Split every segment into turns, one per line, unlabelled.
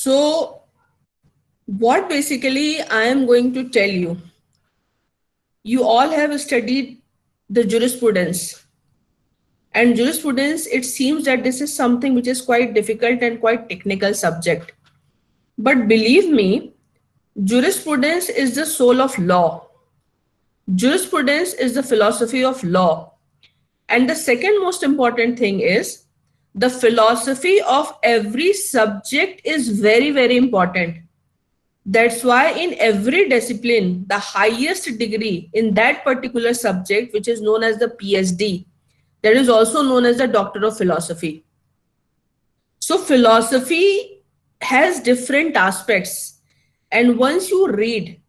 So what basically I am going to tell you, you all have studied the jurisprudence. And jurisprudence, it seems that this is something which is quite difficult and quite technical subject. But believe me, jurisprudence is the soul of law. Jurisprudence is the philosophy of law. And the second most important thing is the philosophy of every subject is very, very important. That's why in every discipline, the highest degree in that particular subject, which is known as the PhD, that is also known as the Doctor of Philosophy. So philosophy has different aspects. And once you read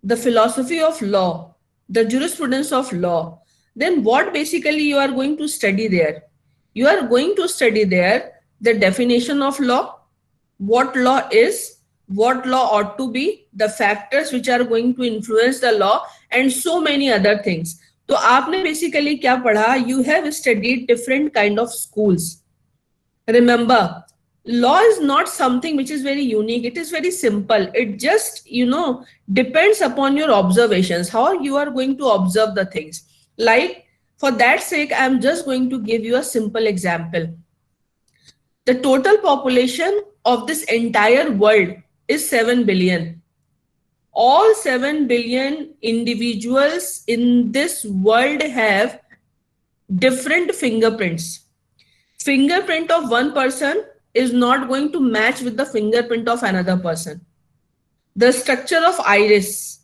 the philosophy of law, the jurisprudence of law, then what basically you are going to study there? You are going to study there the definition of law, what law is, what law ought to be, the factors which are going to influence the law, and so many other things. तो आपने basically क्या पढ़ा? You have studied different kind of schools. Remember, law is not something which is very unique. It is very simple. It just, depends upon your observations, how you are going to observe the things. Like, for that sake, I am just going to give you a simple example. The total population of this entire world is 7 billion. All 7 billion individuals in this world have different fingerprints. Fingerprint of one person is not going to match with the fingerprint of another person. The structure of iris,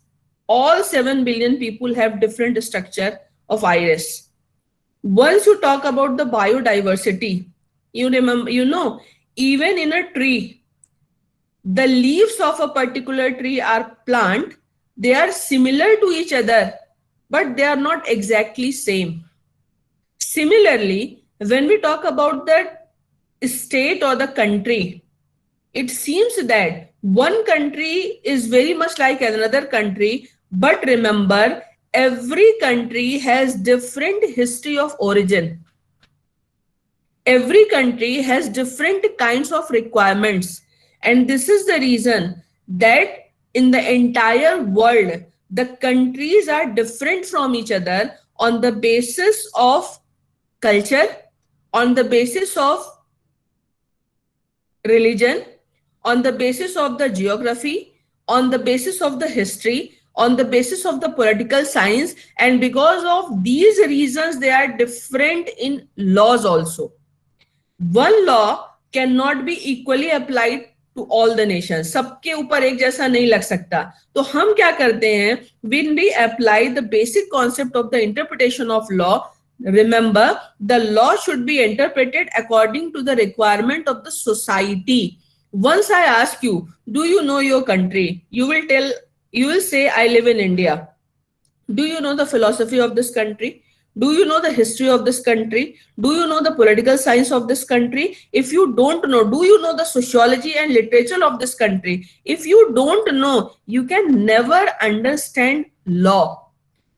all 7 billion people have different structure of iris. Once you talk about the biodiversity, even in a tree, the leaves of a particular tree are plant, they are similar to each other, but they are not exactly same. Similarly, when we talk about the state or the country, it seems that one country is very much like another country, but remember, every country has different history of origin. Every country has different kinds of requirements. And this is the reason that in the entire world, the countries are different from each other on the basis of culture, on the basis of religion, on the basis of the geography, on the basis of the history, on the basis of the political science, and because of these reasons, they are different in laws also. One law cannot be equally applied to all the nations. सबके ऊपर एक जैसा नहीं लग सकता. तो हम क्या करते हैं? When we apply the basic concept of the interpretation of law, remember, the law should be interpreted according to the requirement of the society. Once I ask you, do you know your country? You will say, I live in India. Do you know the philosophy of this country? Do you know the history of this country? Do you know the political science of this country? If you don't know, do you know the sociology and literature of this country? If you don't know, you can never understand law.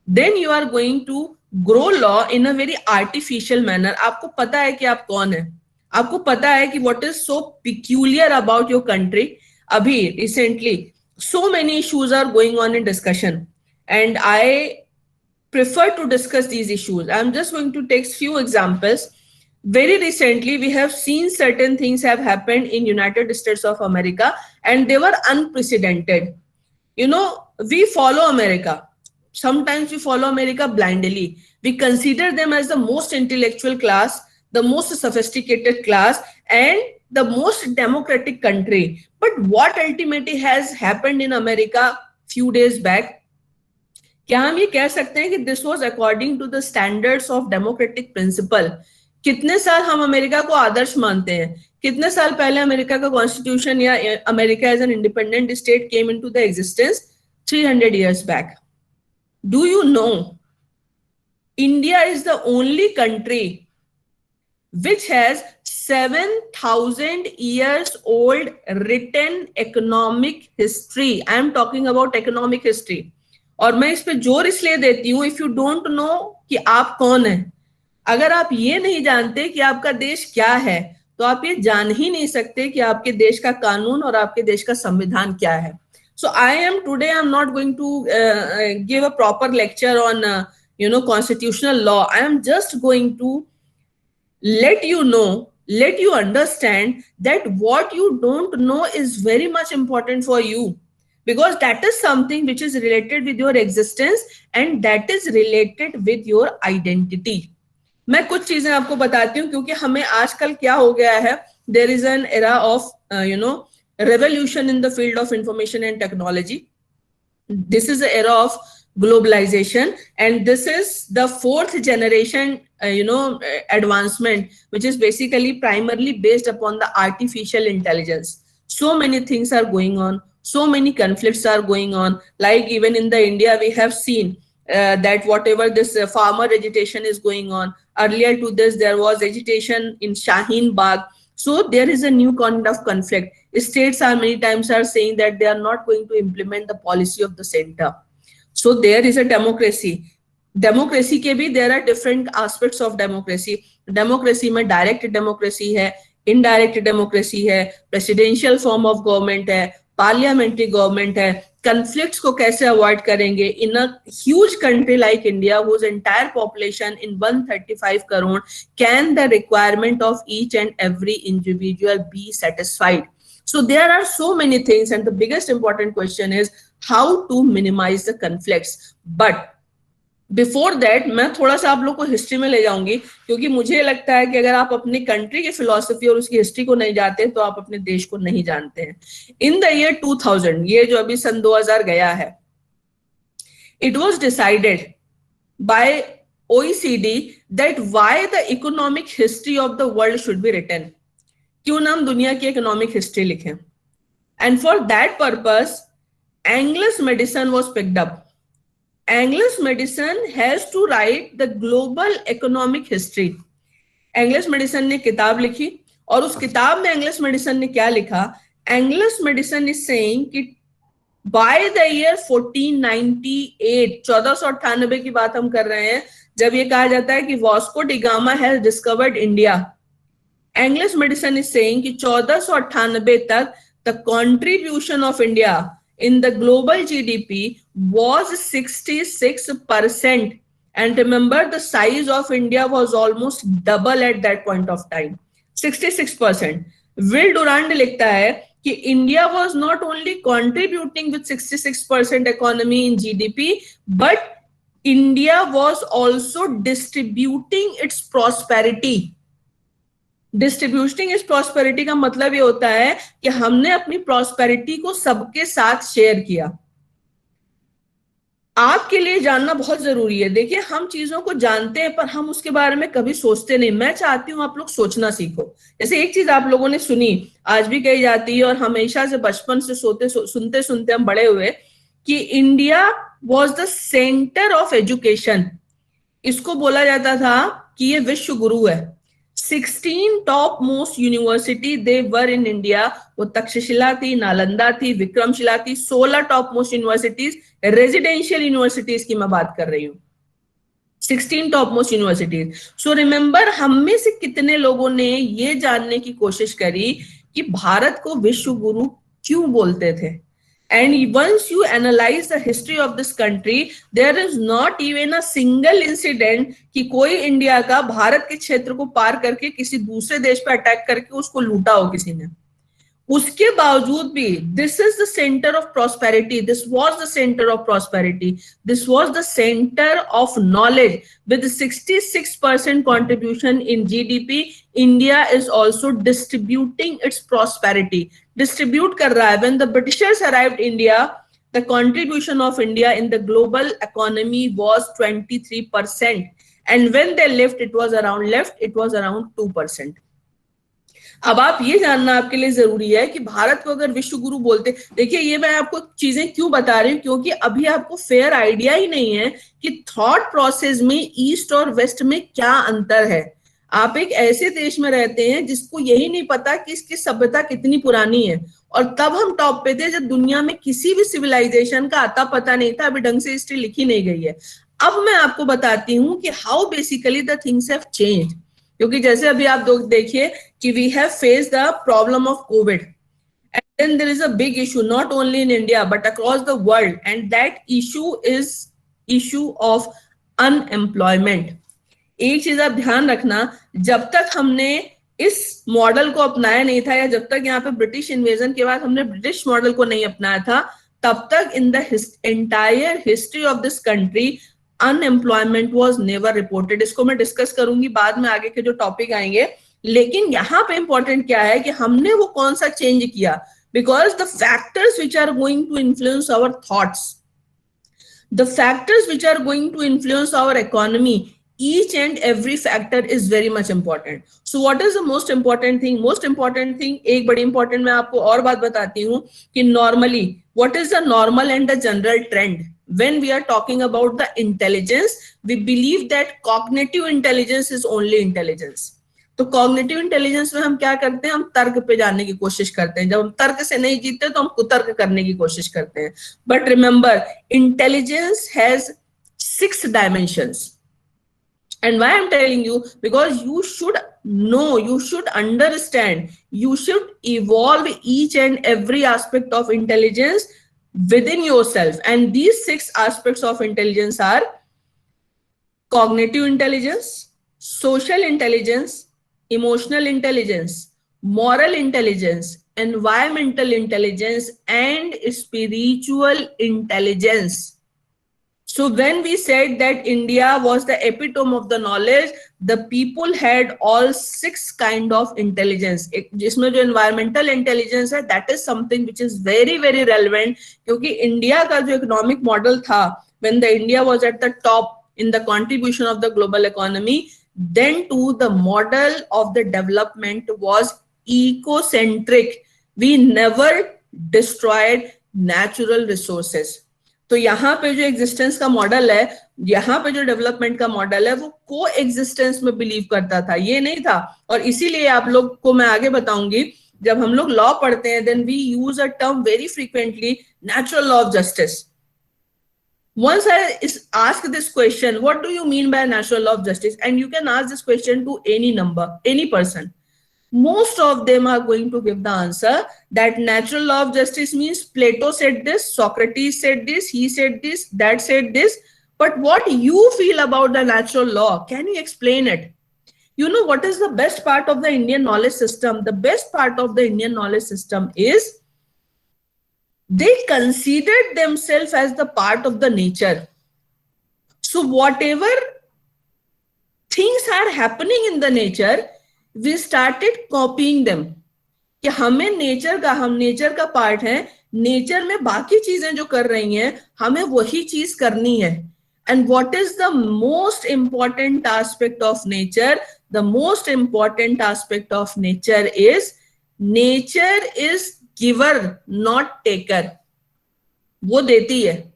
Then you are going to grow law in a very artificial manner. आपको पता है कि आप कौन है, आपको पता है कि what is so peculiar about your country. अभी recently so many issues are going on in discussion, and I prefer to discuss these issues. I'm just going to take few examples. Very recently, we have seen certain things have happened in United States of America, and they were unprecedented. We follow America. Sometimes we follow America blindly. We consider them as the most intellectual class, the most sophisticated class, and the most democratic country. But what ultimately has happened in America few days back? क्या हम ये कह सकते हैं कि this was according to the standards of democratic principle? कितने साल हम अमेरिका को आदर्श मानते हैं? कितने साल पहले अमेरिका का कॉन्स्टिट्यूशन या America as an independent state came into the existence? 300 years back. Do you know India is the only country which has 7,000 years old written economic history? I am talking about economic history. और मैं इस पे जोर इसलिए देती हूँ, if you don't know कि आप कौन है, अगर आप ये नहीं जानते कि आपका देश क्या है, तो तो आप ये जान ही नहीं सकते कि आपके देश का कानून और आपके देश का संविधान क्या है. So today I'm not going to give a proper lecture on constitutional law. I am just going to let you understand that what you don't know is very much important for you, because that is something which is related with your existence and that is related with your identity. मैं कुछ चीजें आपको बताती हूँ क्योंकि हमें आजकल क्या हो गया है, there is an era of revolution in the field of information and technology. This is the era of globalization, and this is the fourth generation advancement, which is basically primarily based upon the artificial intelligence. So many things are going on, so many conflicts are going on, like even in the India we have seen that whatever this farmer agitation is going on. Earlier to this there was agitation in Shaheen Bagh. So there is a new kind of conflict. States are many times are saying that they are not going to implement the policy of the center. So there is a democracy. Democracy के भी there are different aspects of democracy. Democracy में direct democracy है, indirect democracy है, presidential form of government है, parliamentary government है. Conflicts को कैसे avoid करेंगे in a huge country like India, whose entire population in 135 crore, can the requirement of each and every individual be satisfied? So there are so many things, and the biggest important question is how to minimize the conflicts. But before that मैं थोड़ा सा आप लोग को history में ले जाऊंगी, क्योंकि मुझे लगता है कि अगर आप अपनी कंट्री की फिलॉसफी और उसकी हिस्ट्री को नहीं जानते तो आप अपने देश को नहीं जानते हैं. इन द ईयर 2000, ये जो अभी सन 2000 गया है, it was decided by OECD that why the economic history of the world should be written. क्यों ना हम दुनिया की इकोनॉमिक हिस्ट्री लिखें. And for that purpose English medicine was picked up. English medicine has to write the global economic history. English medicine ने किताब लिखी, और उस किताब में English medicine ने क्या लिखा? English medicine is saying कि by the year 1498, 1498 की बात हम कर रहे हैं, जब ये कहा जाता है कि Vasco D gamma has discovered India. English medicine is saying कि 1498 तक the contribution of India in the global GDP was 66%. And remember, the size of India was almost double at that point of time. 66%. Will Durand लिखता है कि India was not only contributing with 66% economy in GDP, but India was also distributing its prosperity. Distributing इस prosperity का मतलब ये होता है कि हमने अपनी प्रॉस्पेरिटी को सबके साथ शेयर किया. आपके लिए जानना बहुत जरूरी है. देखिए, हम चीजों को जानते हैं पर हम उसके बारे में कभी सोचते नहीं. मैं चाहती हूं आप लोग सोचना सीखो. जैसे एक चीज आप लोगों ने सुनी, आज भी कही जाती है और हमेशा से बचपन से सुनते सुनते हम बड़े हुए, कि India was the centre of education. इसको बोला जाता था कि ये विश्व गुरु है. 16 top most university they were in India. वो तक्षशिला थी, नालंदा थी, विक्रमशिला थी. 16 top most universities, residential universities की मैं बात कर रही हूँ. 16 top most universities. So remember, हम में से कितने लोगों ने ये जानने की कोशिश करी कि भारत को विश्व गुरु क्यों बोलते थे. And once you analyze the history of this country, there is not even a single incident कि कोई इंडिया का भारत के क्षेत्र को पार करके किसी दूसरे देश पे अटैक करके उसको लूटा हो किसी ने. उसके बावजूद भी this is the center of prosperity. This was the center of prosperity. This was the center of knowledge. With 66% contribution in GDP, India is also distributing its prosperity. Distribute कर रहा है. When the Britishers arrived India, the contribution of India in the global economy was 23%. And when they left, it was around 2%. अब आप ये जानना आपके लिए जरूरी है कि भारत को अगर विश्व गुरु बोलते, देखिए ये मैं आपको चीजें क्यों बता रही हूँ, क्योंकि अभी आपको फेयर आइडिया ही नहीं है कि थॉट प्रोसेस में ईस्ट और वेस्ट में क्या अंतर है. आप एक ऐसे देश में रहते हैं जिसको यही नहीं पता कि इसकी सभ्यता कितनी पुरानी है, और तब हम टॉप पे थे जब दुनिया में किसी भी सिविलाइजेशन का आता पता नहीं था, अभी ढंग से हिस्ट्री लिखी नहीं गई है. अब मैं आपको बताती हूँ कि how basically the things have changed. क्योंकि जैसे अभी आप देखिए कि we have faced the problem of COVID. And then there is a big issue, not only in India, but across the world. And that issue is issue of unemployment. एक चीज आप ध्यान रखना, जब तक हमने इस मॉडल को अपनाया नहीं था, या जब तक यहाँ पे ब्रिटिश इन्वेजन के बाद हमने ब्रिटिश मॉडल को नहीं अपनाया था, तब तक in the entire history of this country unemployment was never reported. इसको मैं डिस्कस करूंगी बाद में, आगे के जो टॉपिक आएंगे. लेकिन यहाँ पे इंपॉर्टेंट क्या है कि हमने वो कौन सा चेंज किया, because the factors which are going to influence our thoughts, the factors which are going to influence our economy, each and every factor is very much important. So what is the most important thing? Most important thing, एक बड़ी important मैं आपको और बात बताती हूँ कि normally what is the normal and the general trend when we are talking about the intelligence? We believe that cognitive intelligence is only intelligence. तो कॉग्निटिव इंटेलिजेंस में हम क्या करते हैं, हम तर्क पे जाने की कोशिश करते हैं. जब हम तर्क से नहीं जीतते तो हम कुतर्क करने की कोशिश करते हैं. But remember, intelligence has 6 dimensions. And why I'm telling you? Because you should know, you should understand, you should evolve each and every aspect of intelligence within yourself. And these 6 aspects of intelligence are cognitive intelligence, social intelligence, emotional intelligence, moral intelligence, environmental intelligence, and spiritual intelligence. So when we said that India was the epitome of the knowledge, the people had all 6 kind of intelligence. जिसमें जो environmental intelligence है, that is something which is very very relevant, क्योंकि India का जो economic model था, when the India was at the top in the contribution of the global economy, then too the model of the development was ecocentric. We never destroyed natural resources. तो यहाँ पे जो existence का model है, यहाँ पे जो डेवलपमेंट का मॉडल है, वो को एग्जिस्टेंस में बिलीव करता था, ये नहीं था. और इसीलिए आप लोग को मैं आगे बताऊंगी, जब हम लोग लॉ पढ़ते हैं, then we use a term very frequently, natural law of justice. Once I ask this question, what do you mean by natural law of justice? And you can ask this question to any number, any person. Most of them are going to give the answer that natural law of justice means Plato said this, Socrates said this, he said this, that said this. But what you feel about the natural law, can you explain it? You know what is the best part of the Indian knowledge system? The best part of the Indian knowledge system is they considered themselves as the part of the nature. So whatever things are happening in the nature, we started copying them. कि हमें nature का, हम nature का part है, nature में बाकी चीजें जो कर रही हैं, हमें वही चीज करनी है. And what is the most important aspect of nature? The most important aspect of nature is giver, not taker. वो देती है.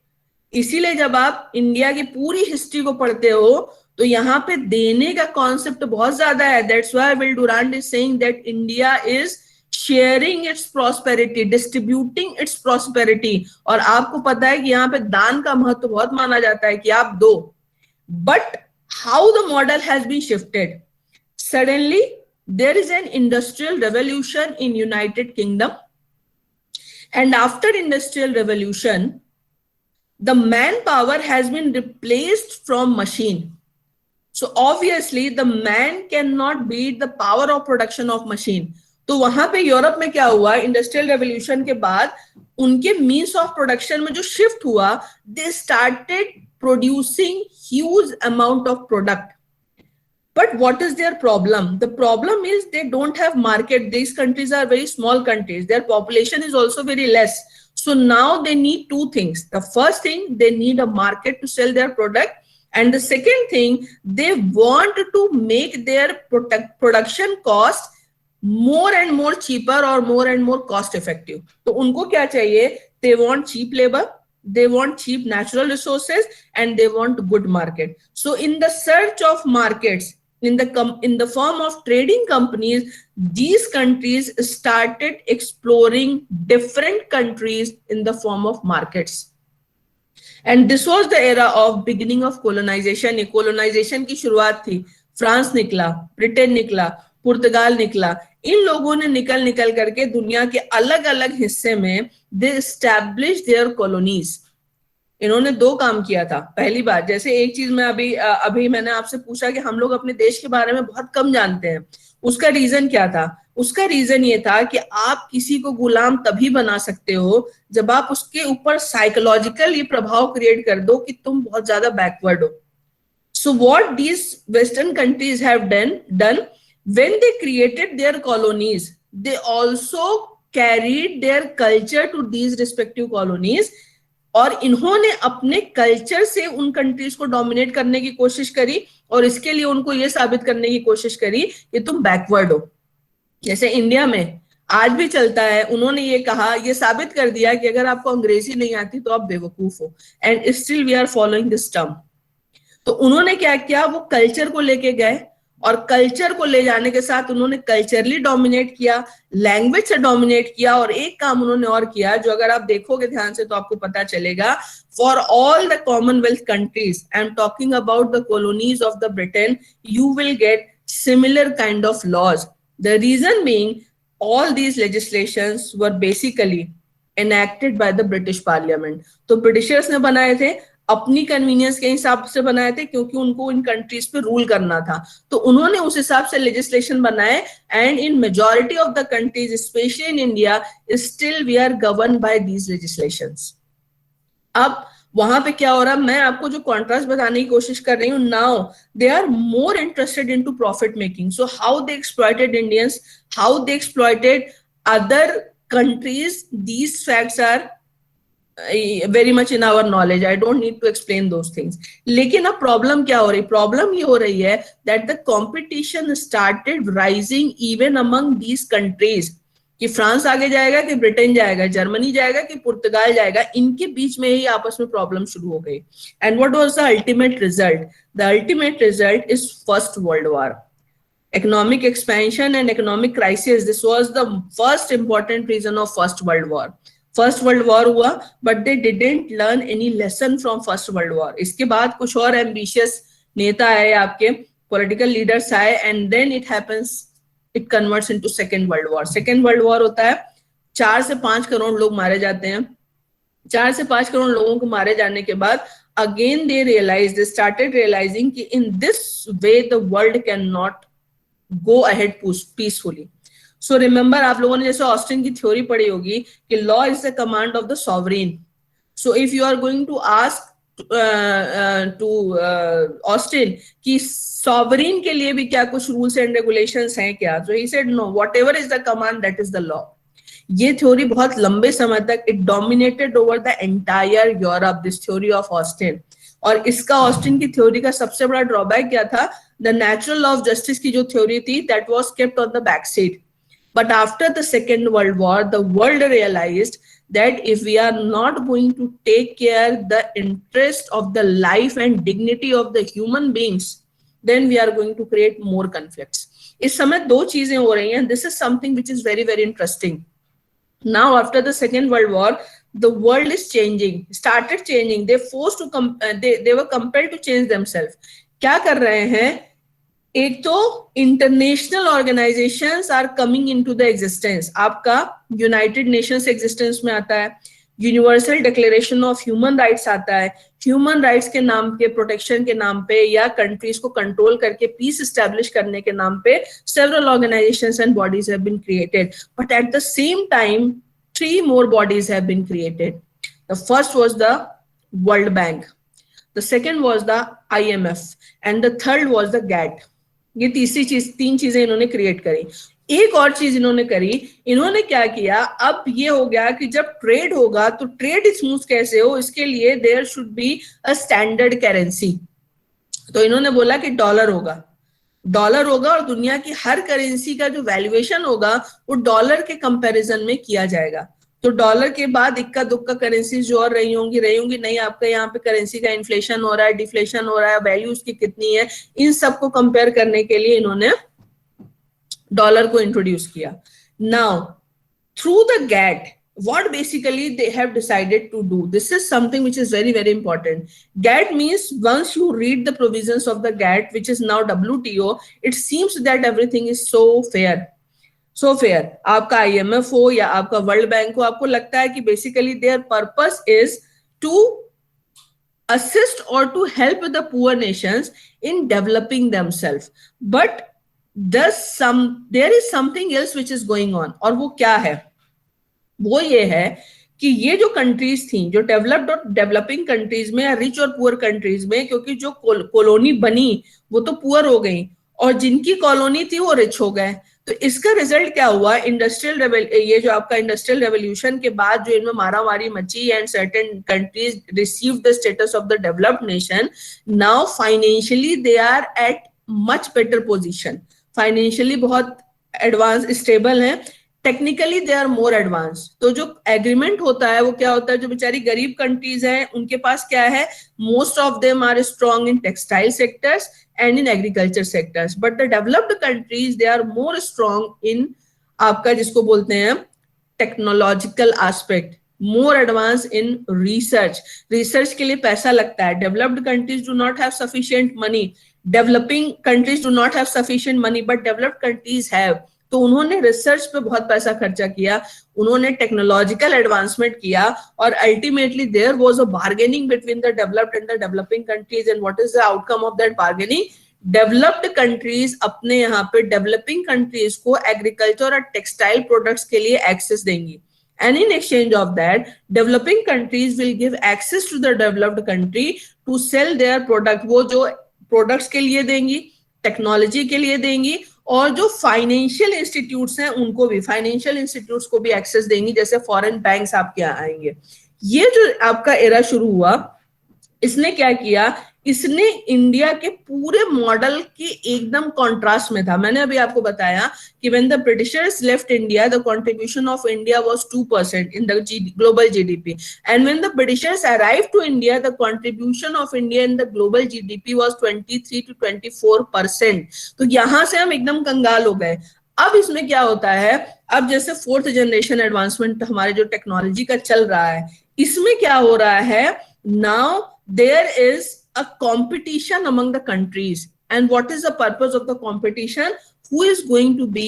इसीलिए जब आप इंडिया की पूरी हिस्ट्री को पढ़ते हो, तो यहाँ पे देने का कॉन्सेप्ट बहुत ज्यादा है. That's why Will Durant is saying that India is sharing its prosperity, distributing its prosperity. और आपको पता है कि यहाँ पे दान का महत्व बहुत माना जाता है कि आप दो. But how the model has been shifted. Suddenly there is an industrial revolution in United Kingdom, and after industrial revolution the manpower has been replaced from machine. So obviously the man cannot beat the power of production of machine. तो वहां पे Europe में क्या हुआ, industrial revolution के बाद उनके means of production में जो शिफ्ट हुआ, they started producing huge amount of product. But what is their problem? The problem is they don't have market. These countries are very small countries. Their population is also very less. So now they need 2 things. The first thing, they need a market to sell their product. And the second thing, they want to make their production cost more and more cheaper or more and more cost effective. So उनको क्या चाहिए? They want cheap labor, they want cheap natural resources, and they want good market. So in the search of markets, in the form of trading companies, these countries started exploring different countries in the form of markets. And this was the era of beginning of colonization. Colonization की शुरुआत थी. France निकला, Britain निकला, पुर्तगाल निकला। इन लोगों ने निकल निकल करके दुनिया के अलग अलग हिस्से में दे एस्टैब्लिश देयर कॉलोनीज। इन्होंने दो काम किया था। पहली बात, जैसे एक चीज मैं अभी मैंने आपसे पूछा कि हम लोग अपने देश के बारे में बहुत कम जानते हैं, उसका रीजन क्या था? उसका रीजन ये था कि आप किसी को गुलाम तभी बना सकते हो जब आप उसके ऊपर साइकोलॉजिकल ये प्रभाव क्रिएट कर दो कि तुम बहुत ज्यादा बैकवर्ड हो। So what these Western countries have done when they created their colonies, they also carried their culture to these respective colonies, और इन्होंने अपने कल्चर से उन कंट्रीज को डोमिनेट करने की कोशिश करी और इसके लिए उनको ये साबित करने की कोशिश करी कि तुम बैकवर्ड हो। जैसे इंडिया में आज भी चलता है, उन्होंने ये कहा, ये साबित कर दिया कि अगर आपको अंग्रेजी नहीं आती तो आप बेवकूफ हो, and still we are following this term. तो उन्होंने क्या किया, वो कल्चर को लेके गए और कल्चर को ले जाने के साथ उन्होंने कल्चरली डोमिनेट किया, लैंग्वेज से डोमिनेट किया, और एक काम उन्होंने और किया जो अगर आप देखोगे ध्यान से तो आपको पता चलेगा। For all the commonwealth countries, I am talking about the colonies of the Britain, you will get similar kind of laws. The reason being all these legislations were basically enacted by the British Parliament। तो Britishers ने बनाए थे, अपनी convenience के हिसाब से बनाए थे, क्योंकि उनको इन कंट्रीज पे रूल करना था, तो उन्होंने उस हिसाब से लेजिस्लेशन बनाए। And in majority of the countries, specially in India, still we are govern by these legislations. अब वहां पे क्या हो रहा है, मैं आपको जो कॉन्ट्रास्ट बताने की कोशिश कर रही हूँ, now they are more interested into profit making. So how they exploited Indians, how they exploited other countries, these facts are very much in our knowledge, I don't need to explain those things। लेकिन अब problem क्या हो रही, problem ये हो रही है that the competition started rising even among these countries, कि फ्रांस आगे जाएगा कि ब्रिटेन जाएगा, जर्मनी जाएगा कि पुर्तगाल जाएगा, इनके बीच में ही आपस में प्रॉब्लम शुरू हो गई। And what was the ultimate result? The ultimate result is first world war. Economic expansion and economic crisis, this was the first important reason of first world war। First world war हुआ, but they didn't learn any lesson from first world war. इसके बाद कुछ और ambitious नेता आए, आपके political leaders आए, and then it happens, it converts into second world war. Second world war होता है, 4 से 5 करोड़ लोग मारे जाते हैं। 4 से 5 करोड़ लोगों को मारे जाने के बाद अगेन दे स्टार्टेड रियलाइजिंग कि in this way the world can not go ahead peacefully. So remember, आप लोगों ने जैसे ऑस्टिन की थ्योरी पढ़ी होगी कि law is the command of the sovereign. So if you are going to ask to Austin कि सॉवरेन के लिए भी क्या कुछ रूल्स एंड रेगुलेशंस हैं क्या, तो he said no, whatever is the command that is the law. ये थ्योरी बहुत लंबे समय तक it dominated over the entire Europe, this theory of Austin. और इसका ऑस्टिन की थ्योरी का सबसे बड़ा ड्रॉबैक क्या था? The natural law of justice की जो थ्योरी थी, that was kept on the back seat. But after the Second World War, the world realized that if we are not going to take care the interest of the life and dignity of the human beings, then we are going to create more conflicts। इस समय दो चीजें हो रही हैं। This is something which is very very interesting। Now after the Second World War, the world is changing, started changing। They were compelled to change themselves। क्या कर रहे हैं? एक तो international organisations are coming into the existence. आपका United Nations existence में आता है, universal declaration of human rights आता है। ह्यूमन राइट्स के नाम पे, प्रोटेक्शन के नाम पे, या कंट्रीज को कंट्रोल करके पीस एस्टैब्लिश करने के नाम पे several organisations and bodies have been created. But at the same time 3 more bodies have been created। The first was the World Bank, the second was the IMF, and the third was the GATT। ये तीन चीजें इन्होंने create करी। एक और चीज इन्होंने करी, इन्होंने क्या किया, अब ये हो गया कि जब ट्रेड होगा तो ट्रेड स्मूथ कैसे हो, इसके लिए there should be a standard currency. तो इन्होंने बोला कि डॉलर होगा और दुनिया की हर करेंसी का जो वैल्यूएशन होगा वो डॉलर के कंपैरिजन में किया जाएगा। तो डॉलर के बाद इक्का दुक्का करेंसी जो और रही होंगी नहीं, आपका यहाँ पे करेंसी का इन्फ्लेशन हो रहा है, डिफ्लेशन हो रहा है, वैल्यू उसकी कितनी है, इन सबको कंपेयर करने के लिए इन्होंने डॉलर को इंट्रोड्यूस किया। Now through the GATT what basically they have decided to do. This is something which is very, very important. GATT means once you read the provisions of the GATT, which is now WTO, it seems that everything is so fair. So fair. आपका IMF हो या आपका world bank हो, आपको लगता है कि basically their purpose is to assist or to help the poor nations in developing themselves. But there is something else which is going on. और वो क्या है? वो ये है कि ये जो कंट्रीज थी, जो डेवलप्ड और डेवलपिंग कंट्रीज में या रिच और पुअर कंट्रीज में, क्योंकि जो कॉलोनी बनी वो तो पुअर हो गई और जिनकी कॉलोनी थी वो रिच हो गए। तो इसका रिजल्ट क्या हुआ? ये जो आपका इंडस्ट्रियल रेवोल्यूशन के बाद जो इनमें मारामारी मची and certain countries receive the status of the developed nation, now financially they are at much better position, financially बहुत एडवांस स्टेबल है, technically they are more advance. तो जो एग्रीमेंट होता है वो क्या होता है? जो बेचारी गरीब कंट्रीज हैं उनके पास क्या है? Most of them are strong in textile sectors and in agriculture sectors, but the developed countries they are more strong in आपका जिसको बोलते हैं technological aspect, more advanced in research के लिए पैसा लगता है। developed countries do not have sufficient money, developing countries do not have sufficient money, but developed countries have। तो उन्होंने रिसर्च पे बहुत पैसा खर्चा किया, उन्होंने टेक्नोलॉजिकल एडवांसमेंट किया और ultimately there was a bargaining between the developed and the developing countries. And what is the outcome of that bargaining? Developed countries अपने यहाँ पे डेवलपिंग कंट्रीज को एग्रीकल्चर और टेक्सटाइल प्रोडक्ट्स के लिए एक्सेस देंगी, and in exchange of that developing countries will give access to the developed country to sell their product। वो जो प्रोडक्ट्स के लिए देंगी, टेक्नोलॉजी के लिए देंगी, और जो फाइनेंशियल इंस्टीट्यूट्स हैं उनको भी, फाइनेंशियल इंस्टीट्यूट्स को भी एक्सेस देंगी, जैसे फॉरेन बैंक्स आपके यहाँ आएंगे। ये जो आपका एरा शुरू हुआ, इसने क्या किया? इसने इंडिया के पूरे मॉडल के एकदम कॉन्ट्रास्ट में था। मैंने अभी आपको बताया कि when the Britishers left India the contribution of India was 2% in the global GDP, and when the Britishers arrived to India the contribution of India in the global GDP was 23 to 24%। तो यहां से हम एकदम कंगाल हो गए। अब इसमें क्या होता है? अब जैसे 4th जनरेशन एडवांसमेंट हमारे जो टेक्नोलॉजी का चल रहा है, इसमें क्या हो रहा है? Now there is a competition among the countries, and what is the purpose of the competition? Who is going to be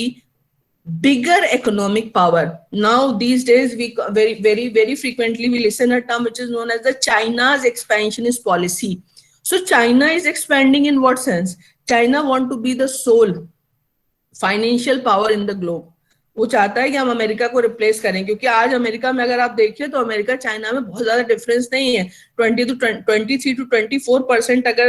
bigger economic power? Now these days we very frequently we listen a term which is known as the China's expansionist policy. So China is expanding in what sense? China want to be the sole financial power in the globe. वो चाहता है कि हम America को replace करें, क्योंकि आज America में अगर आप देखिए तो अमेरिका चाइना में बहुत ज्यादा डिफरेंस नहीं है। 23 to 24% अगर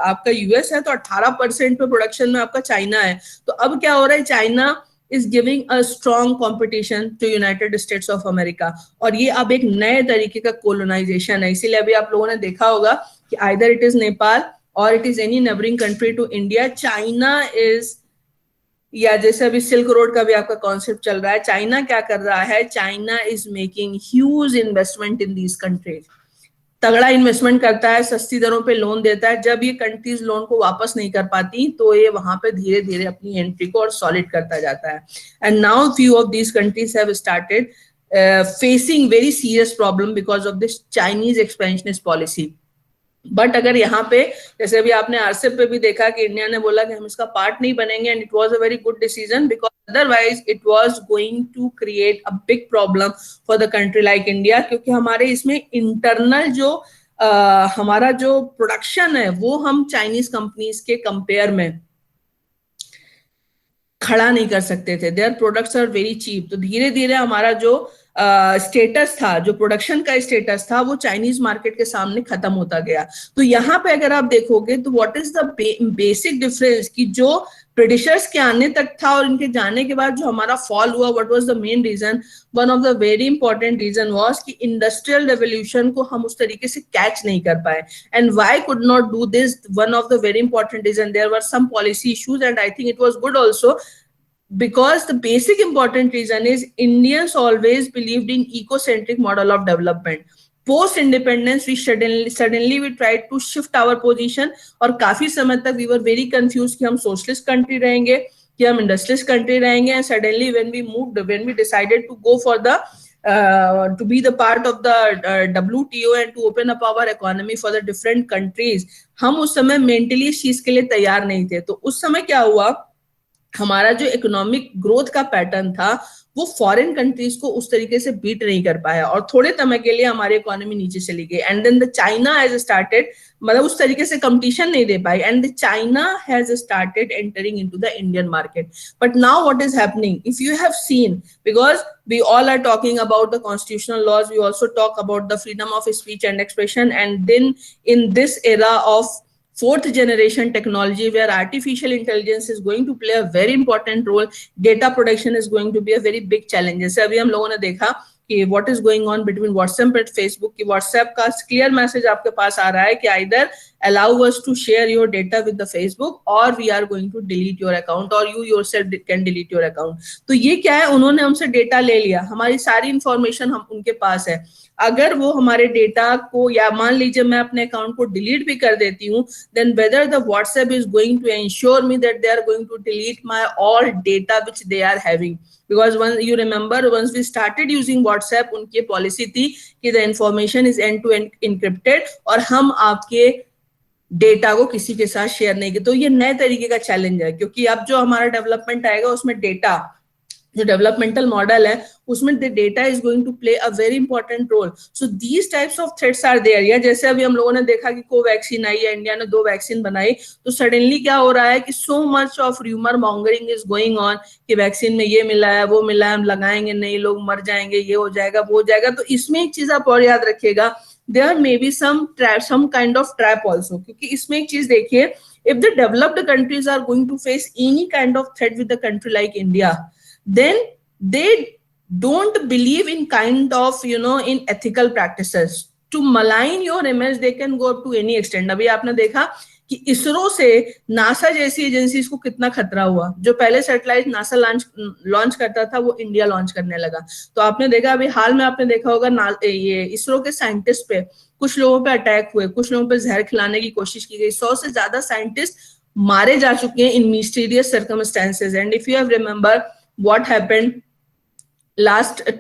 आपका यूएस है तो 18% पे प्रोडक्शन में आपका चाइना है। तो अब क्या हो रहा है? China is giving a strong competition to United States of America, और ये अब एक नए तरीके का कोलोनाइजेशन है। इसीलिए अभी आप लोगों ने देखा होगा कि आइदर इट इज नेपाल और it is any neighbouring country to India, China is, या जैसे अभी सिल्क रोड का भी आपका कॉन्सेप्ट चल रहा है, चाइना क्या कर रहा है? China is making huge investment in these countries, तगड़ा इन्वेस्टमेंट करता है, सस्ती दरों पे लोन देता है। जब ये कंट्रीज लोन को वापस नहीं कर पाती तो ये वहां पे धीरे धीरे अपनी एंट्री को और सॉलिड करता जाता है। And now few of these countries have started facing very serious problem because of this Chinese expansionist policy. But अगर यहाँ पे जैसे अभी आपने आरसेप पे भी देखा कि इंडिया ने बोला कि हम इसका पार्ट नहीं बनेंगे, and it was a very good decision because otherwise it was going to create a big problem for the country like India, क्योंकि हमारे इसमें इंटरनल जो हमारा जो प्रोडक्शन है वो हम चाइनीज कंपनीज के कंपेयर में खड़ा नहीं कर सकते थे। Their products are very cheap. तो धीरे धीरे हमारा जो स्टेटस था, जो प्रोडक्शन का स्टेटस था, वो चाइनीज मार्केट के सामने खत्म होता गया। तो यहाँ पे अगर आप देखोगे तो what is the basic difference कि जो ब्रिटिशर्स के आने तक था और इनके जाने के बाद जो हमारा फॉल हुआ, what was the main reason? One of the very important reason was कि इंडस्ट्रियल रेवोल्यूशन को हम उस तरीके से कैच नहीं कर पाए। And why could not do this? One of the very important reason, there were some policy issues and I think it was good also, because the basic important reason is Indians always believed in ecocentric model of development. Post independence we suddenly we tried to shift our position, और काफी समय तक we were very confused कि हम socialist country रहेंगे कि हम industrialist country रहेंगे, and suddenly when we decided to go for the to be the part of the WTO and to open up our economy for the different countries, हम उस समय mentally इस चीज के लिए तैयार नहीं थे। तो उस समय क्या हुआ, हमारा जो इकोनॉमिक ग्रोथ का पैटर्न था वो फॉरेन कंट्रीज को उस तरीके से बीट नहीं कर पाया, और थोड़े समय के लिए हमारी इकोनॉमी नीचे चली गई, and then the China has started, मतलब उस तरीके से कंपटीशन नहीं दे पाई, and the China has started entering into the Indian market. But now what is happening, if you have seen, because we all are talking about the constitutional laws, we also talk about the freedom of speech and expression, and then in this era of fourth generation technology where artificial intelligence is going to play a very important role, data protection is going to be a very big challenge। जैसे अभी हम लोगों ने देखा कि what is going on between WhatsApp and Facebook, कि WhatsApp का clear message आपके पास आ रहा है कि either allow us to share your data with the Facebook or we are going to delete your account or you yourself can delete your account। तो ये क्या है, उन्होंने हमसे डेटा ले लिया, हमारी सारी इंफॉर्मेशन हम उनके पास है। अगर वो हमारे डेटा को, या मान लीजिए मैं अपने अकाउंट को डिलीट भी कर देती हूँ, then whether the WhatsApp is going to ensure me that they are going to delete my all data which they are having, because once you remember, once we started using WhatsApp, उनकी policy थी कि the information is end to end encrypted और हम आपके data को किसी के साथ शेयर नहीं किया। तो ये नए तरीके का चैलेंज है, क्योंकि अब जो हमारा डेवलपमेंट आएगा उसमें डेटा, जो डेवलपमेंटल मॉडल है उसमें the data is going to play a very important role. So these types of threats are there. या जैसे अभी हम लोगों ने देखा कि कोवैक्सीन आई है, इंडिया ने 2 वैक्सीन बनाई, तो सडनली क्या हो रहा है कि so much of rumour mongering is going on कि वैक्सीन में ये मिला है, वो मिला है, हम लगाएंगे नहीं, लोग मर जाएंगे, ये हो जाएगा, वो हो जाएगा। तो इसमें एक चीज आप और याद रखिएगा, there may be some kind of trap also, क्योंकि इसमें एक चीज देखिए, if the developed countries are going to face any kind of threat with the country like India, then they don't believe in kind of, in ethical practices to malign your image, they can go up to any extent। अभी आपने देखा कि इसरो से NASA जैसी agencies को कितना खतरा हुआ, जो पहले सैटेलाइट नासा लॉन्च करता था वो इंडिया लॉन्च करने लगा। तो आपने देखा अभी हाल में, आपने देखा होगा ये इसरो के साइंटिस्ट पे कुछ लोगों पे अटैक हुए, कुछ लोगों पे जहर खिलाने की कोशिश की गई, 100 से ज्यादा साइंटिस्ट मारे जा चुके हैं in mysterious circumstances. And if you have remember what happened last a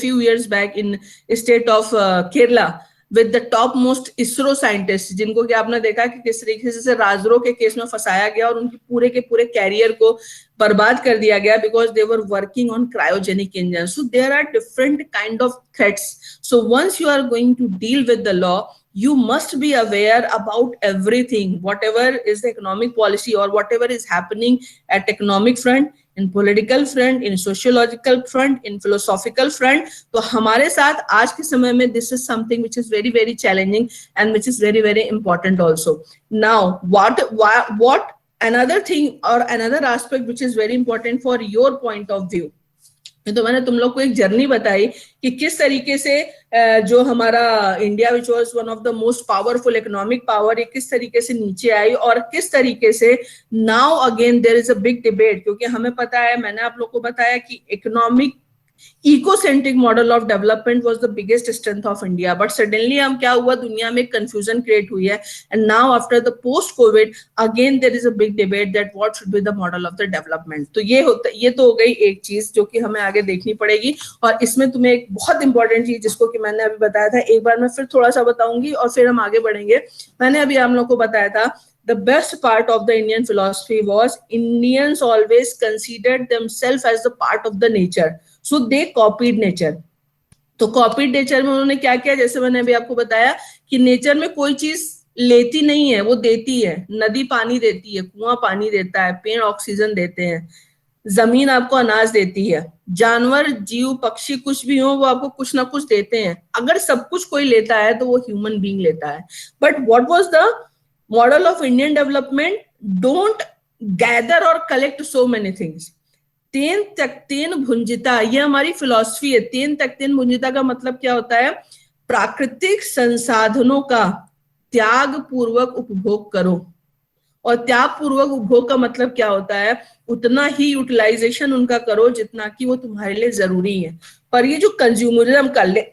few years back in state of Kerala with the topmost ISRO scientists, जिनको कि आपने देखा कि किस तरीके से राजद्रोह के केस में फंसाया गया और उनकी पूरे के पूरे कैरियर को बर्बाद कर दिया गया, because they were working on cryogenic engines। So there are different kind of threats। So once you are going to deal with the law, you must be aware about everything, whatever is the economic policy or whatever is happening at economic front, in political front, in sociological front, in philosophical front। तो हमारे साथ आज के समय में this is something which is very very challenging and which is very very important also। Now what another thing or another aspect which is very important for your point of view, तो मैंने तुम लोग को एक journey बताई कि किस तरीके से जो हमारा India which was one of the most powerful economic power, ये किस तरीके से नीचे आई और किस तरीके से now again there is a big debate. क्योंकि हमें पता है, मैंने आप लोग को बताया कि economic ecocentric model of development was the biggest strength of India, but suddenly हम क्या हुआ, दुनिया में confusion create हुई है, and now after the post COVID again there is a big debate that what should be the model of the development। तो ये तो हो गई एक चीज जो कि हमें आगे देखनी पड़ेगी। और इसमें तुम्हें एक बहुत इंपॉर्टेंट चीज जिसको कि मैंने अभी बताया था, एक बार मैं फिर थोड़ा सा बताऊंगी और फिर हम आगे बढ़ेंगे। मैंने अभी हम लोग को बताया था the best part of the Indian philosophy was Indians always considered themselves as the part of the nature, so they copied nature। तो कॉपीड नेचर में उन्होंने क्या किया, जैसे मैंने अभी आपको बताया कि नेचर में कोई चीज लेती नहीं है, वो देती है। नदी पानी देती है, कुआं पानी देता है, पेड़ ऑक्सीजन देते हैं, जमीन आपको अनाज देती है, जानवर जीव पक्षी कुछ भी हो वो आपको कुछ ना कुछ देते हैं। अगर सब कुछ कोई लेता है तो वो ह्यूमन बीइंग लेता है। But what was the model of Indian development? Don't gather और कलेक्ट सो मेनी थिंग्स। तेन तक तेन भुंजिता, ये हमारी फिलॉसफी है। तेन तक तेन भुंजिता का मतलब क्या होता है? प्राकृतिक संसाधनों का त्याग पूर्वक उपभोग करो। और त्याग पूर्वक उपभोग का मतलब क्या होता है? उतना ही यूटिलाइजेशन उनका करो जितना कि वो तुम्हारे लिए जरूरी है। पर ये जो कंज्यूमरिज्म कर ले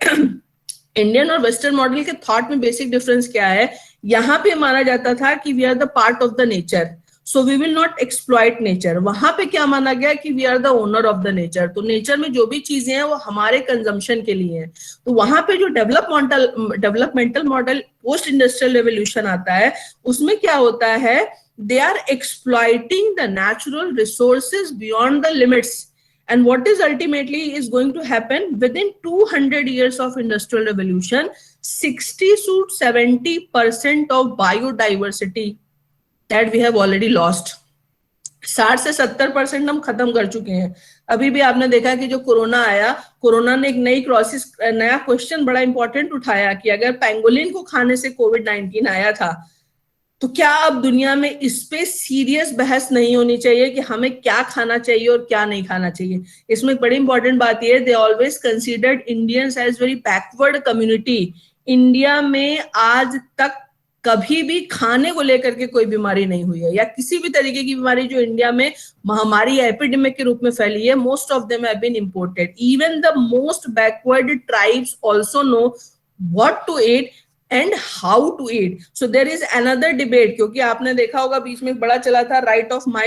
इंडियन और वेस्टर्न मॉडल के थॉट में बेसिक डिफरेंस क्या है? यहाँ पे माना जाता था कि we are the part of the nature, so we will not exploit nature. वहां पे क्या माना गया कि we are the owner of the nature, तो नेचर में जो भी चीजें हैं वो हमारे कंजम्पशन के लिए हैं। तो वहां पे जो developmental model post industrial revolution आता है, उसमें क्या होता है, they are exploiting the natural resources beyond the limits, and what is ultimately is going to happen within 200 years of industrial revolution, 60 to 70% of biodiversity that we have already lost, 60 से 70% हम खत्म कर चुके हैं। अभी भी आपने देखा कि जो कोरोना आया, कोरोना ने एक नया क्वेश्चन बड़ा इंपॉर्टेंट उठाया कि अगर पेंगोलिन को खाने से कोविड-19 आया था, तो क्या अब दुनिया में इस पे सीरियस बहस नहीं होनी चाहिए कि हमें क्या खाना चाहिए और क्या नहीं खाना चाहिए। इसमें एक बड़ी इंपॉर्टेंट बात यह है, they always considered Indians as very backward community. India में आज तक कभी भी खाने को लेकर के कोई बीमारी नहीं हुई है, या किसी भी तरीके की बीमारी जो इंडिया में महामारी या एपिडेमिक के रूप में फैली है, most of them have been imported. Even the most backward tribes also know what to eat and how to eat. So there is another debate, क्योंकि आपने देखा होगा बीच में बड़ा चला था, right of my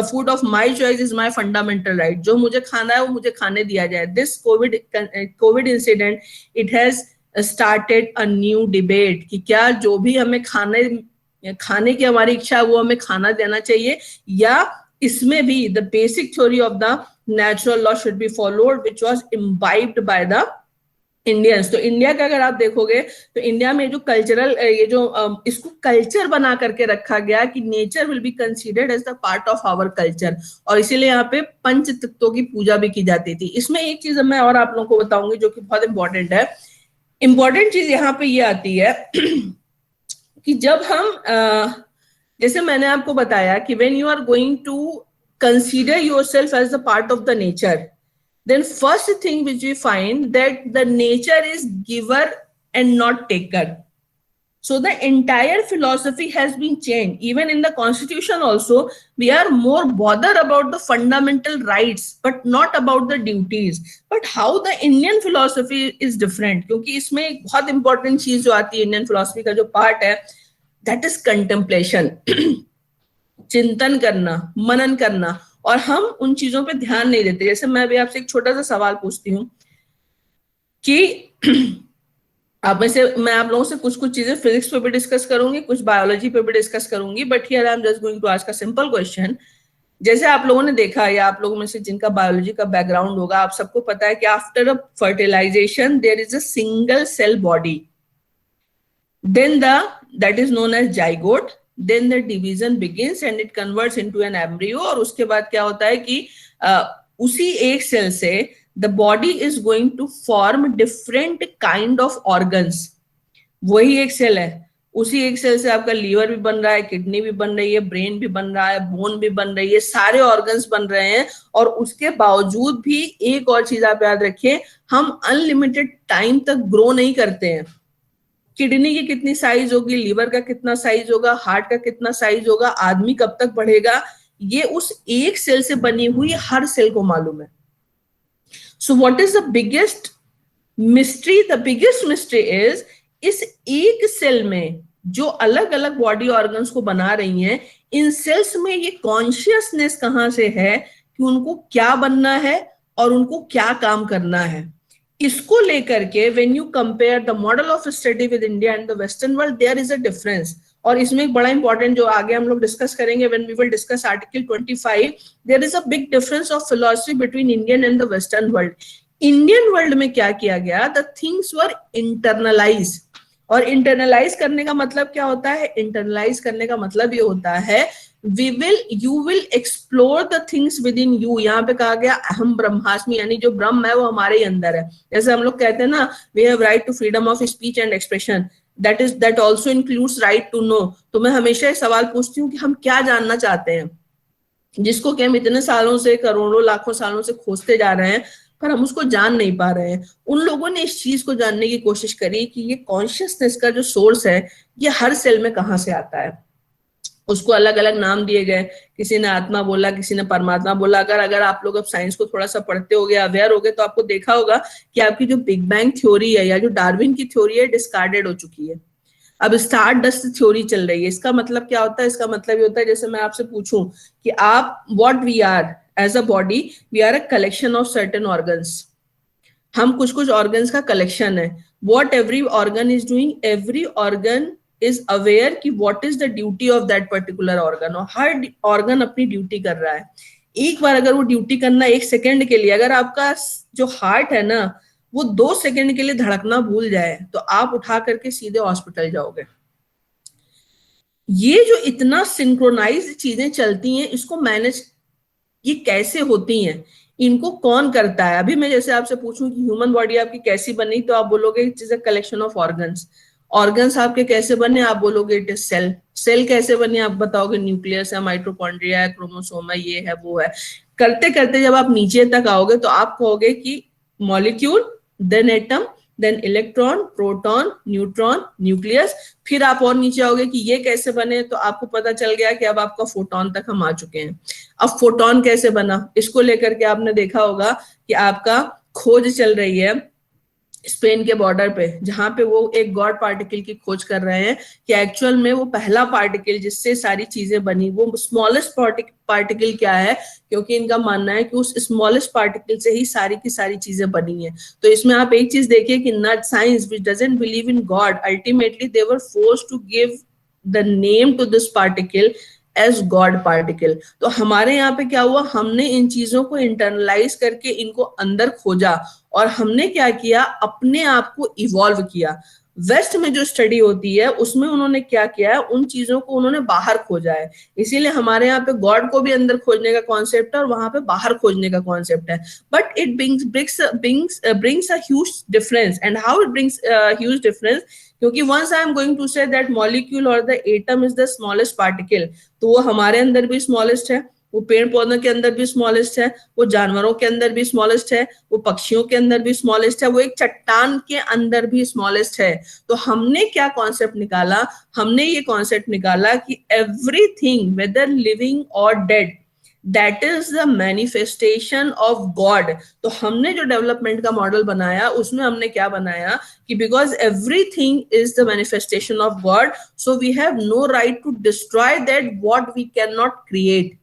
food of my choice is my fundamental right, जो मुझे खाना है वो मुझे खाने दिया जाए। This COVID incident, it has started a new debate कि क्या जो भी हमें खाने की हमारी इच्छा है वो हमें खाना देना चाहिए, या इसमें भी the basic theory of the natural law should be followed, which was imbibed by the Indians. तो इंडिया का अगर आप देखोगे तो इंडिया में जो कल्चरल इसको कल्चर बना करके रखा गया कि nature will be considered as the part of our culture, और इसीलिए यहाँ पे पंच तत्वों की पूजा भी की जाती थी। इसमें एक चीज मैं और आप लोगों को बताऊंगी जो कि बहुत इंपॉर्टेंट है। इंपॉर्टेंट चीज यहाँ पे ये आती है कि जब हम जैसे मैंने आपको बताया कि when you are going to consider yourself as the part of the nature, then first thing which we find that the nature is giver and not taker. So the entire philosophy has been changed. Even in the constitution also, we are more bothered about the fundamental rights, but not about the duties. But how the Indian philosophy is different, क्योंकि इसमें एक बहुत important चीज जो आती है Indian philosophy का जो part है, that is contemplation. चिंतन करना, मनन करना, और हम उन चीजों पे ध्यान नहीं देते। जैसे मैं अभी आपसे एक छोटा सा सवाल पूछती हूँ कि आप में से मैं आप लोगों से कुछ चीजें फिजिक्स पे भी डिस्कस करूंगी, कुछ बायोलॉजी पे भी डिस्कस करूंगी, but here I am just going to ask a simple question. जैसे आप लोगों ने देखा, या आप लोगों में से जिनका बायोलॉजी का बैकग्राउंड होगा, आप सबको पता है कि after a fertilisation there is a single cell body, then that is known as zygote, then the division begins and it converts into an embryo, और उसके बाद क्या होता है कि उसी एक सेल से the body is going to form different kind of organs। वही एक सेल है, उसी एक सेल से आपका लीवर भी बन रहा है, किडनी भी बन रही है, ब्रेन भी बन रहा है, बोन भी बन रही है, सारे ऑर्गन्स बन रहे हैं। और उसके बावजूद भी एक और चीज आप याद रखिए, हम अनलिमिटेड टाइम तक ग्रो नहीं करते हैं। किडनी की कितनी साइज होगी, लीवर का कितना साइज होगा, हार्ट का कितना साइज होगा, आदमी कब तक बढ़ेगा, ये उस एक सेल से बनी हुई हर सेल को मालूम है। So what is the biggest mystery? The biggest mystery is इस एक सेल में जो अलग अलग बॉडी ऑर्गन्स को बना रही हैं, इन सेल्स में ये कॉन्शियसनेस कहां से है कि उनको क्या बनना है और उनको क्या काम करना है। इसको लेकर के when you compare the model of study with India and the western world, there is a difference. और इसमें एक बड़ा इंपॉर्टेंट जो आगे हम लोग डिस्कस करेंगे when we will discuss article 25, there is a big difference of philosophy between Indian and the western world. Indian world में क्या किया गया, द थिंग्स वर इंटरनलाइज। और इंटरनलाइज करने का मतलब क्या होता है? इंटरनलाइज करने का मतलब ये होता है you will explore the things within you। यहाँ पे कहा गया अहम ब्रह्मास्मि, यानी जो ब्रह्म है वो हमारे ही अंदर है। जैसे हम लोग कहते हैं ना, we have right to freedom of speech and expression, that also includes right to know। तो मैं हमेशा ये सवाल पूछती हूँ कि हम क्या जानना चाहते हैं, जिसको कि हम इतने सालों से, करोड़ों लाखों सालों से खोजते जा रहे हैं, पर हम उसको जान नहीं पा रहे हैं। उन लोगों ने इस चीज को जानने की कोशिश करी कि ये कॉन्शियसनेस का जो सोर्स है ये हर सेल में कहाँ से आता है। उसको अलग अलग नाम दिए गए, किसी ने आत्मा बोला, किसी ने परमात्मा बोला। अगर आप लोग अब साइंस को थोड़ा सा पढ़ते होगे, अवेयर होगे, तो आपको देखा होगा कि आपकी जो बिग बैंग थ्योरी है या जो डार्विन की थ्योरी है, डिस्कार्डेड हो चुकी है। अब स्टार डस्ट थ्योरी चल रही है। इसका मतलब क्या होता है? इसका मतलब ये होता है जैसे मैं आपसे पूछूं कि आप what we are as a body, we are a collection of certain organs. हम कुछ कुछ ऑर्गन्स का कलेक्शन है। What every organ is doing, every organ is aware कि what is the duty of that particular organ, और हर organ अपनी duty कर रहा है। एक बार अगर वो ड्यूटी करना 1 सेकेंड के लिए, अगर आपका जो हार्ट है ना वो 2 सेकेंड के लिए धड़कना भूल जाए तो आप उठा करके सीधे हॉस्पिटल जाओगे। ये जो इतना सिंक्रोनाइज चीजें चलती हैं, इसको मैनेज ये कैसे होती हैं, इनको कौन करता है? अभी मैं जैसे आपसे पूछूं कि ह्यूमन बॉडी आपकी कैसी बनी, तो आप बोलोगे it is a collection of organs. Organs आपके कैसे बने? आप बोलोगे इट इज सेल। सेल कैसे बने? आप बताओगे न्यूक्लियस है, माइटोकॉन्ड्रिया है, क्रोमोसोम है, ये है, वो है। करते करते जब आप नीचे तक आओगे तो आप कहोगे कि molecule, then atom, then electron, proton, neutron, nucleus. फिर आप और नीचे आओगे कि ये कैसे बने, तो आपको पता चल गया कि अब आपका फोटोन तक हम आ चुके हैं। अब फोटोन कैसे बना, इसको लेकर के आपने देखा होगा कि आपका खोज चल रही है स्पेन के बॉर्डर पे, जहां पे वो एक गॉड पार्टिकल की खोज कर रहे हैं कि एक्चुअल में वो पहला पार्टिकल जिससे सारी चीजें बनी, वो स्मॉलेस्ट पार्टिकल क्या है, क्योंकि इनका मानना है कि उस स्मॉलेस्ट पार्टिकल से ही सारी की सारी चीजें बनी है। तो इसमें आप एक चीज देखिए कि not science which doesn't believe in God, ultimately they were forced to give the name to this particle as God particle. तो हमारे यहाँ पे क्या हुआ, हमने इन चीजों को इंटरनलाइज करके इनको अंदर खोजा और हमने क्या किया, अपने आप को इवॉल्व किया। वेस्ट में जो स्टडी होती है उसमें उन्होंने क्या किया है, उन चीजों को उन्होंने बाहर खोजा है। इसीलिए हमारे यहाँ पे गॉड को भी अंदर खोजने का कॉन्सेप्ट है और वहां पे बाहर खोजने का कॉन्सेप्ट है। But it brings a huge difference. And how it brings huge difference, क्योंकि once I am going to say that molecule और the atom is the smallest particle, तो वो हमारे अंदर भी स्मॉलेस्ट है, वो पेड़ पौधों के अंदर भी स्मॉलेस्ट है, वो जानवरों के अंदर भी स्मॉलेस्ट है, वो पक्षियों के अंदर भी स्मॉलेस्ट है, वो एक चट्टान के अंदर भी स्मॉलेस्ट है। तो हमने क्या कॉन्सेप्ट निकाला, हमने ये कॉन्सेप्ट निकाला कि एवरीथिंग वेदर लिविंग और dead that is the manifestation of God. तो हमने जो डेवलपमेंट का मॉडल बनाया उसमें हमने क्या बनाया कि because everything is the manifestation of God, so we have no right to destroy that what we can not create.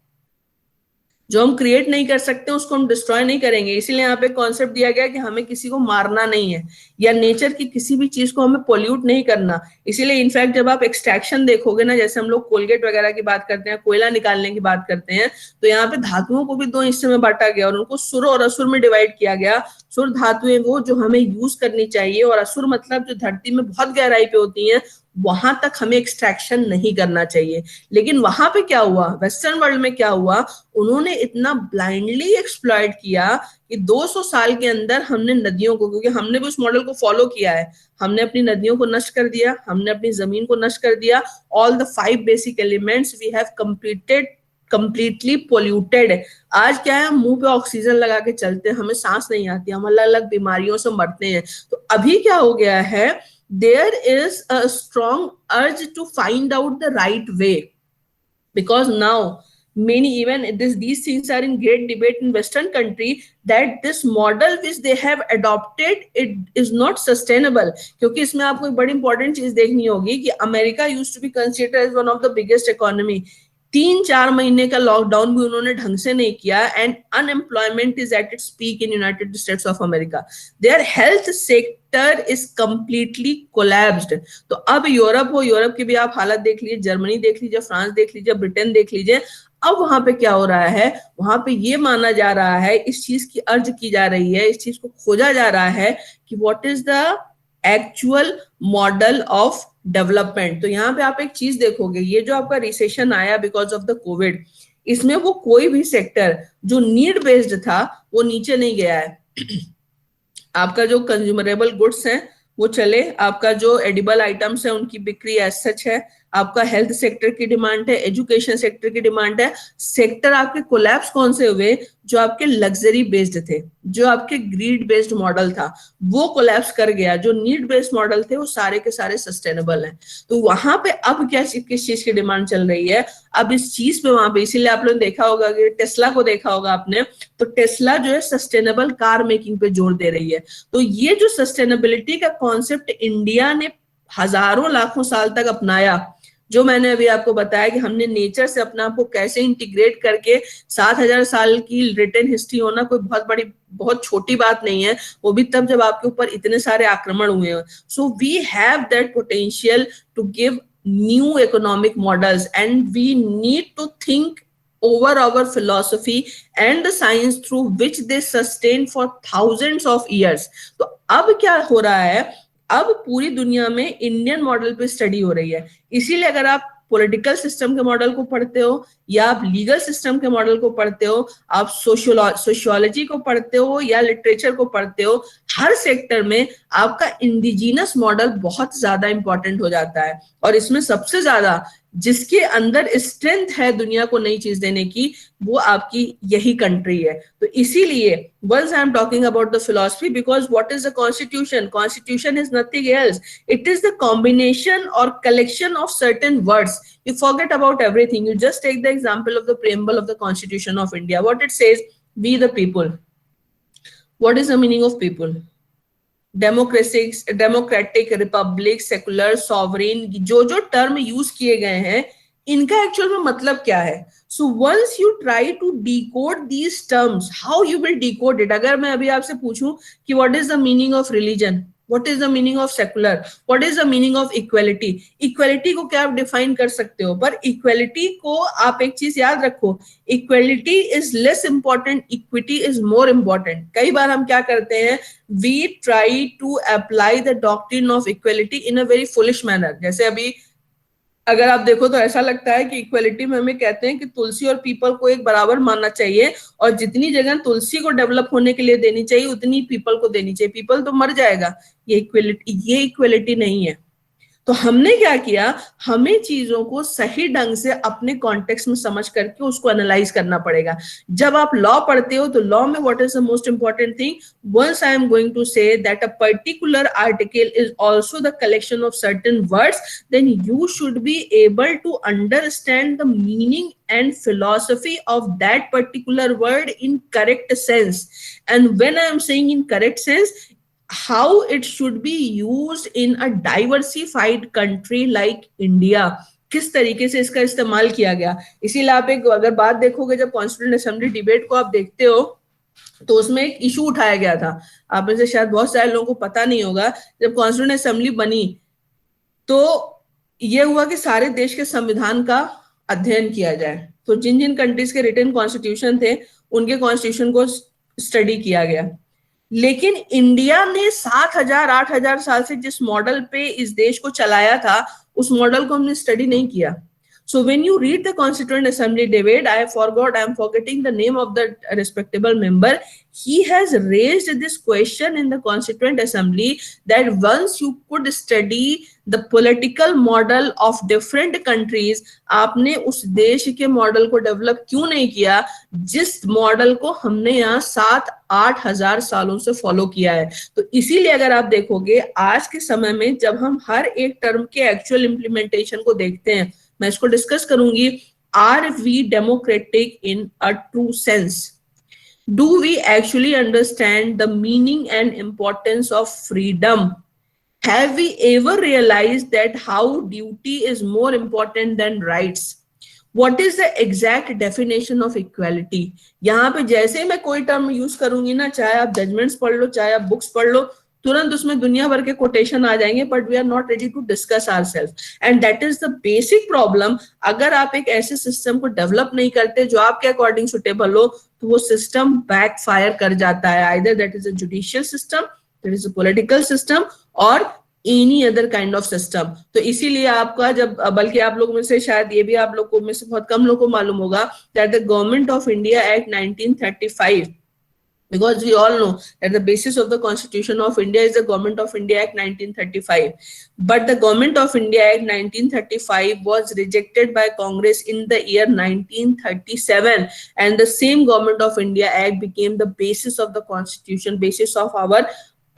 जो हम क्रिएट नहीं कर सकते उसको हम डिस्ट्रॉय नहीं करेंगे। इसीलिए यहाँ पे कॉन्सेप्ट दिया गया कि हमें किसी को मारना नहीं है या नेचर की किसी भी चीज को हमें पोल्यूट नहीं करना। इसीलिए इनफैक्ट जब आप एक्सट्रैक्शन देखोगे ना, जैसे हम लोग कोलगेट वगैरह की बात करते हैं, कोयला निकालने की बात करते हैं, तो यहाँ पे धातुओं को भी 2 हिस्से में बांटा गया और उनको सुर और असुर में डिवाइड किया गया। सुर धातुएं वो जो हमें यूज करनी चाहिए, और असुर मतलब जो धरती में बहुत गहराई पे होती हैं, वहां तक हमें एक्सट्रैक्शन नहीं करना चाहिए। लेकिन वहां पे क्या हुआ, वेस्टर्न वर्ल्ड में क्या हुआ, उन्होंने इतना ब्लाइंडली एक्सप्लॉइट किया कि 200 साल के अंदर हमने नदियों को, क्योंकि हमने भी उस मॉडल को फॉलो किया है, हमने अपनी नदियों को नष्ट कर दिया, हमने अपनी जमीन को नष्ट कर दिया। All the 5 basic elements we have completely polluted. आज क्या है, मुंह पे ऑक्सीजन लगा के चलते हैं, हमें सांस नहीं आती, हम अलग अलग बीमारियों से मरते हैं। तो अभी क्या हो गया है, there is a strong urge to find out the right way, because now many, even these things are in great debate in Western country, that this model which they have adopted, it is not sustainable। क्योंकि इसमें आपको एक बड़ी important चीज देखनी होगी कि America used to be considered as one of the biggest economy. 3-4 महीने का लॉकडाउन भी उन्होंने ढंग से नहीं किया, and unemployment is at its peak in United States of America. Their health sector is completely collapsed. तो अब यूरोप हो, यूरोप की भी आप हालत देख लीजिए, जर्मनी देख लीजिए, फ्रांस देख लीजिए, ब्रिटेन देख लीजिए। अब वहां पे क्या हो रहा है, वहां पे ये माना जा रहा है, इस चीज की अर्ज की जा रही है, इस चीज को खोजा जा रहा है कि what is the actual model of development. तो यहाँ पे आप एक चीज देखोगे, ये जो आपका रिसेशन आया बिकॉज ऑफ द कोविड, इसमें वो कोई भी सेक्टर जो नीड बेस्ड था वो नीचे नहीं गया है। आपका जो कंज्यूमरेबल गुड्स हैं वो चले, आपका जो एडिबल आइटम्स है उनकी बिक्री एज सच है, आपका हेल्थ सेक्टर की डिमांड है, एजुकेशन सेक्टर की डिमांड है। सेक्टर आपके कोलैप्स कौन से हुए, जो आपके लग्जरी बेस्ड थे, जो आपके ग्रीड बेस्ड मॉडल था वो कोलैप्स कर गया। जो नीड बेस्ड मॉडल थे वो सारे के सारे सस्टेनेबल हैं। तो वहां पे अब क्या, किस चीज की डिमांड चल रही है, अब इस चीज पे वहां पे, इसीलिए आप लोगों ने देखा होगा कि टेस्ला को देखा होगा आपने, तो टेस्ला जो है सस्टेनेबल कार मेकिंग पे जोर दे रही है। तो ये जो सस्टेनेबिलिटी का कॉन्सेप्ट इंडिया ने हजारों लाखों साल तक अपनाया, जो मैंने अभी आपको बताया कि हमने नेचर से अपने आप को कैसे इंटीग्रेट करके 7,000 साल की रिटन हिस्ट्री होना कोई बहुत छोटी बात नहीं है, वो भी तब जब आपके ऊपर इतने सारे आक्रमण हुए हैं. So we have that potential to give new economic models, and we need to think over our philosophy and the science through which they sustain for thousands of years. तो अब क्या हो रहा है, अब पूरी दुनिया में इंडियन मॉडल पे स्टडी हो रही है. इसीलिए अगर आप पॉलिटिकल सिस्टम के मॉडल को पढ़ते हो, या आप लीगल सिस्टम के मॉडल को पढ़ते हो, आप सोशियोलॉजी को पढ़ते हो या लिटरेचर को पढ़ते हो, हर सेक्टर में आपका इंडिजिनस मॉडल बहुत ज्यादा इंपॉर्टेंट हो जाता है. और इसमें सबसे ज्यादा जिसके अंदर स्ट्रेंथ है दुनिया को नई चीज देने की, वो आपकी यही कंट्री है. तो इसीलिए once I am talking about the philosophy, because what is the constitution? Constitution is nothing else. It is the combination or collection of certain words. You forget about everything. You just take the example of the preamble of the Constitution of India. What it says, we the people. What is the meaning of people? Democratic, Republic, secular, sovereign, जो जो term use किए गए हैं, इनका actual में मतलब क्या है. So once you try to decode these terms, how you will decode it. अगर मैं अभी आपसे पूछूं कि what is the meaning of religion, what is the meaning of secular, what is the meaning of equality, equality को क्या आप define कर सकते हो. पर इक्वेलिटी को आप एक चीज याद रखो, equality is less important, equity is more important. कई बार हम क्या करते हैं, we try to apply the doctrine of equality in a very foolish manner. जैसे अभी अगर आप देखो तो ऐसा लगता है कि इक्वेलिटी में हमें कहते हैं कि तुलसी और पीपल को एक बराबर मानना चाहिए, और जितनी जगह तुलसी को डेवलप होने के लिए देनी चाहिए उतनी पीपल को देनी चाहिए. पीपल तो मर जाएगा. ये इक्वेलिटी नहीं है. तो हमने क्या किया, हमें चीजों को सही ढंग से अपने कॉन्टेक्स्ट में समझ करके उसको एनालाइज करना पड़ेगा. जब आप लॉ पढ़ते हो तो लॉ में what is the most important thing, once I am going to say that a particular article is also the collection of certain words, then you should be able to understand the meaning and philosophy of that particular word in correct sense. And when I am saying in correct sense, how it should be used in a diversified country like India, किस तरीके से इसका इस्तेमाल किया गया. इसीलिए आप एक अगर बात देखोगे, जब कॉन्स्टिट्यूएंट असेंबली डिबेट को आप देखते हो तो उसमें एक इशू उठाया गया था. आप में से शायद बहुत सारे लोगों को पता नहीं होगा, जब कॉन्स्टिट्यूएंट असेंबली बनी तो ये हुआ कि सारे देश के संविधान का अध्ययन किया जाए. तो जिन जिन कंट्रीज के रिटन कॉन्स्टिट्यूशन थे उनके कॉन्स्टिट्यूशन को स्टडी किया गया. लेकिन इंडिया ने 7,000 8,000 साल से जिस मॉडल पे इस देश को चलाया था, उस मॉडल को हमने स्टडी नहीं किया. So when you read the Constituent Assembly debate, I am forgetting the name of the respectable member. He has raised this question in the Constituent Assembly that once you could study the political model of different countries, आपने उस देश के model को develop क्यों नहीं किया जिस model को हमने यहाँ 7-8 हजार सालों से फॉलो किया है. तो इसीलिए अगर आप देखोगे आज के समय में जब हम हर एक टर्म के एक्चुअल इम्प्लीमेंटेशन को देखते हैं, मैं इसको डिस्कस करूंगी. Are we democratic in a true sense? Do we actually understand the meaning and importance of freedom? Have we ever realise that how duty is more important than rights? What is the exact definition of equality? यहाँ पे जैसे मैं कोई term use करूंगी ना, चाहे आप judgements पढ़ लो, चाहे आप बुक्स पढ़ लो, तुरंत उसमें दुनिया भर के कोटेशन आ जाएंगे, but we are not ready to discuss ourself. And that is the basic problem. अगर आप एक ऐसे सिस्टम को डेवलप नहीं करते जो आपके अकॉर्डिंग सुटेबल हो, तो वो सिस्टम बैकफायर कर जाता है. Either that is a judicial system, that is a political system, or any other kind of system. तो इसीलिए आपका जब, बल्कि आप लोगों में से शायद ये भी आप लोग को में से बहुत कम लोगों को मालूम होगा that the government of India act 1935, because we all know that the basis of the Constitution of India is the Government of India Act 1935. But the Government of India Act 1935 was rejected by Congress in the year 1937, and the same Government of India Act became the basis of the Constitution, basis of our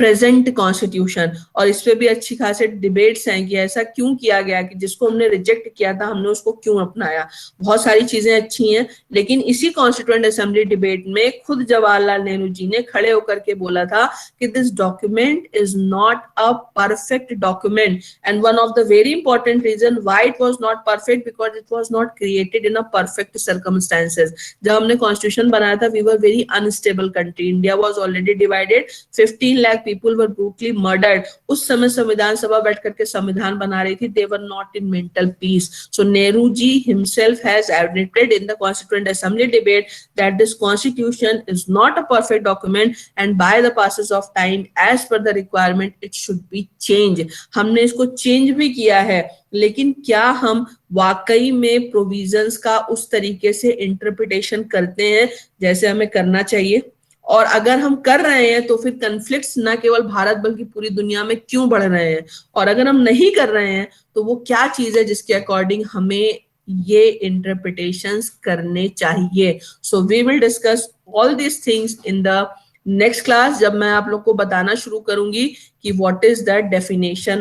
present constitution, और इस पे भी अच्छी खासी debates हैं कि ऐसा क्यों किया गया, कि जिसको हमने रिजेक्ट किया था हमने उसको क्यों अपनाया। बहुत सारी चीजें अच्छी हैं, लेकिन इसी कॉन्स्टिट्यूएंट असेंबली डिबेट में खुद जवाहरलाल नेहरू जी ने खड़े होकर के बोला था कि this document is not a perfect document, and one of the very important reason why it was not perfect, because it was not created in a perfect circumstances. जब हमने कॉन्स्टिट्यूशन बनाया था, we were very unstable country, India was already divided, 15 lakh people were brutally murdered. उस समय संविधान सभा बैठ करके संविधान बना रही थी, they were not in mental peace. So Nehru ji himself has admitted in the Constituent Assembly debate that this constitution is not a perfect document, and by the passage of time as per the requirement it should be changed. हमने इसको change भी किया है, लेकिन क्या हम वाकई में प्रोविजंस का उस तरीके से इंटरप्रिटेशन करते हैं जैसे हमें करना चाहिए? और अगर हम कर रहे हैं तो फिर कन्फ्लिक्ट्स ना केवल भारत बल्कि पूरी दुनिया में क्यों बढ़ रहे हैं? और अगर हम नहीं कर रहे हैं तो वो क्या चीज है जिसके अकॉर्डिंग हमें ये इंटरप्रिटेशंस करने चाहिए? So we will discuss all this things in the next class, जब मैं आप लोग को बताना शुरू करूंगी कि व्हाट इज द डेफिनेशन